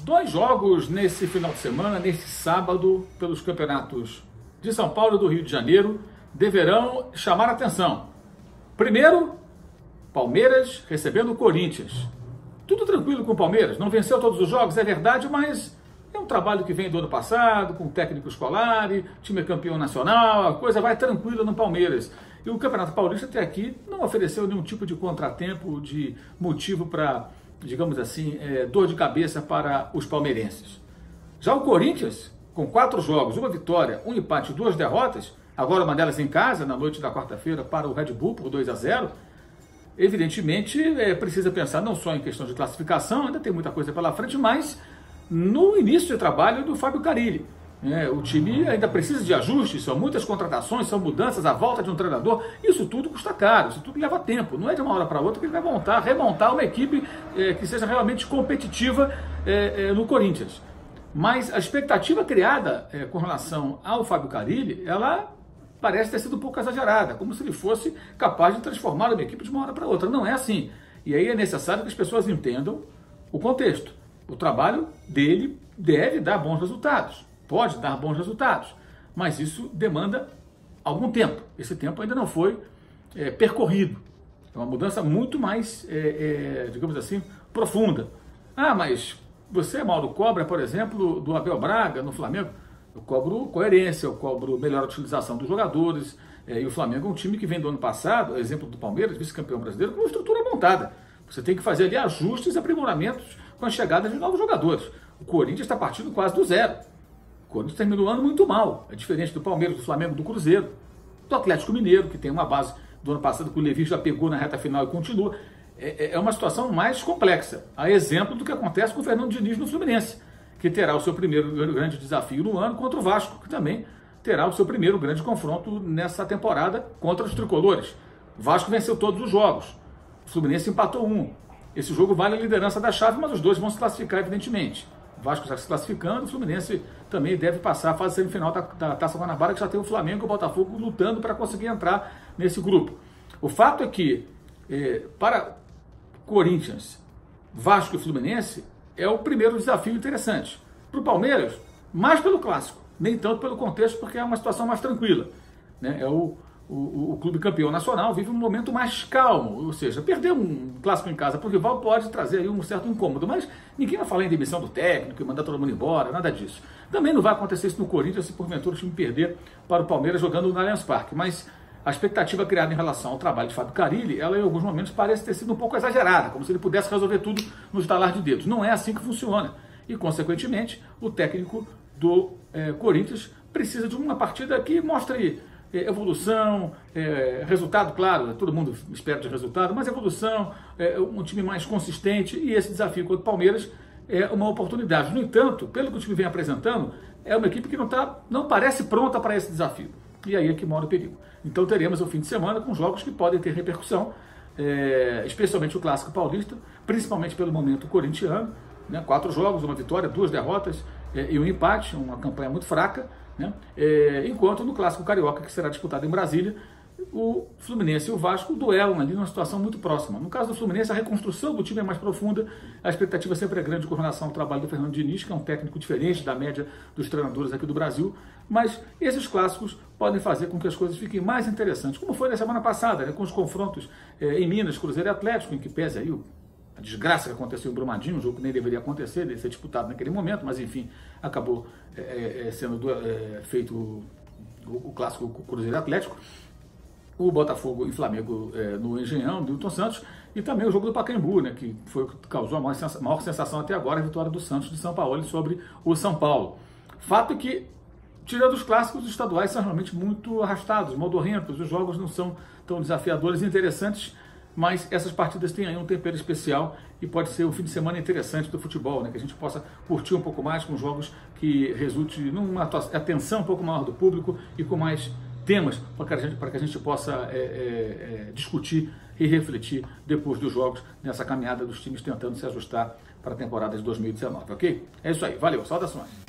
Dois jogos nesse final de semana, nesse sábado, pelos campeonatos de São Paulo e do Rio de Janeiro, deverão chamar a atenção. Primeiro, Palmeiras recebendo o Corinthians. Tudo tranquilo com o Palmeiras, não venceu todos os jogos, é verdade, mas é um trabalho que vem do ano passado, com o técnico escolar, time campeão nacional, a coisa vai tranquila no Palmeiras. E o Campeonato Paulista até aqui não ofereceu nenhum tipo de contratempo, de motivo para, digamos assim, dor de cabeça para os palmeirenses. Já o Corinthians, com 4 jogos, 1 vitória, 1 empate e 2 derrotas, agora uma delas em casa, na noite da quarta-feira, para o Red Bull por 2-0, evidentemente precisa pensar não só em questão de classificação, ainda tem muita coisa pela frente, mas no início de trabalho do Fábio Carille. O time ainda precisa de ajustes, são muitas contratações, são mudanças, a volta de um treinador, isso tudo custa caro, isso tudo leva tempo, não é de uma hora para outra que ele vai remontar uma equipe que seja realmente competitiva no Corinthians. Mas a expectativa criada com relação ao Fábio Carille, ela parece ter sido um pouco exagerada, como se ele fosse capaz de transformar uma equipe de uma hora para outra. Não é assim. E aí é necessário que as pessoas entendam o contexto. O trabalho dele deve dar bons resultados, pode dar bons resultados, mas isso demanda algum tempo. Esse tempo ainda não foi percorrido. É uma mudança muito mais, digamos assim, profunda. Ah, mas você, Mauro, cobra, por exemplo, do Abel Braga no Flamengo? Eu cobro coerência, eu cobro melhor utilização dos jogadores. E o Flamengo é um time que vem do ano passado, exemplo do Palmeiras, vice-campeão brasileiro, com uma estrutura montada. Você tem que fazer ali ajustes e aprimoramentos com a chegada de novos jogadores. O Corinthians está partindo quase do zero. O Corinthians terminou o ano muito mal. É diferente do Palmeiras, do Flamengo, do Cruzeiro, do Atlético Mineiro, que tem uma base do ano passado que o Levi já pegou na reta final e continua. É uma situação mais complexa. A exemplo do que acontece com o Fernando Diniz no Fluminense, que terá o seu primeiro grande desafio no ano contra o Vasco, que também terá o seu primeiro grande confronto nessa temporada contra os tricolores. O Vasco venceu todos os jogos. O Fluminense empatou 1. Esse jogo vale a liderança da chave, mas os dois vão se classificar, evidentemente. O Vasco está se classificando, o Fluminense também deve passar a fase semifinal da Taça Guanabara, que já tem o Flamengo e o Botafogo lutando para conseguir entrar nesse grupo. O fato é que, para Corinthians, Vasco e Fluminense, é o primeiro desafio interessante. Para o Palmeiras, mais pelo clássico, nem tanto pelo contexto, porque é uma situação mais tranquila. O clube campeão nacional vive um momento mais calmo, ou seja, perder um clássico em casa para o rival pode trazer aí um certo incômodo, mas ninguém vai falar em demissão do técnico e mandar todo mundo embora, nada disso. Também não vai acontecer isso no Corinthians se porventura o time perder para o Palmeiras jogando no Allianz Parque, mas a expectativa criada em relação ao trabalho de Fábio Carille, ela em alguns momentos parece ter sido um pouco exagerada, como se ele pudesse resolver tudo no estalar de dedos. Não é assim que funciona. E, consequentemente, o técnico do Corinthians precisa de uma partida que mostre evolução, resultado, claro, todo mundo espera de resultado, mas evolução, um time mais consistente, e esse desafio contra o Palmeiras é uma oportunidade. No entanto, pelo que o time vem apresentando, é uma equipe que não parece pronta para esse desafio. E aí é que mora o perigo. Então teremos o fim de semana com jogos que podem ter repercussão, especialmente o Clássico Paulista, principalmente pelo momento corintiano, 4 jogos, 1 vitória, 2 derrotas e 1 empate, uma campanha muito fraca, enquanto no Clássico Carioca, que será disputado em Brasília, o Fluminense e o Vasco duelam ali numa situação muito próxima. No caso do Fluminense, a reconstrução do time é mais profunda, a expectativa sempre é grande com relação ao trabalho do Fernando Diniz, que é um técnico diferente da média dos treinadores aqui do Brasil, mas esses clássicos podem fazer com que as coisas fiquem mais interessantes, como foi na semana passada, com os confrontos em Minas, Cruzeiro e Atlético, em que pese aí a desgraça que aconteceu em Brumadinho, um jogo que nem deveria acontecer, deve ser disputado naquele momento, mas enfim, acabou sendo feito o clássico Cruzeiro e Atlético, o Botafogo e Flamengo no Engenhão, do Newton Santos, e também o jogo do Pacaembu, que foi o que causou a maior sensação até agora, a vitória do Santos de São Paulo sobre o São Paulo. Fato é que, tirando os clássicos, os estaduais são realmente muito arrastados, modorrentos, os jogos não são tão desafiadores e interessantes, mas essas partidas têm aí um tempero especial e pode ser um fim de semana interessante do futebol, que a gente possa curtir um pouco mais com jogos que resulte numa atenção um pouco maior do público e com mais temas para que a gente possa discutir e refletir depois dos jogos nessa caminhada dos times tentando se ajustar para a temporada de 2019, ok? É isso aí, valeu, saudações!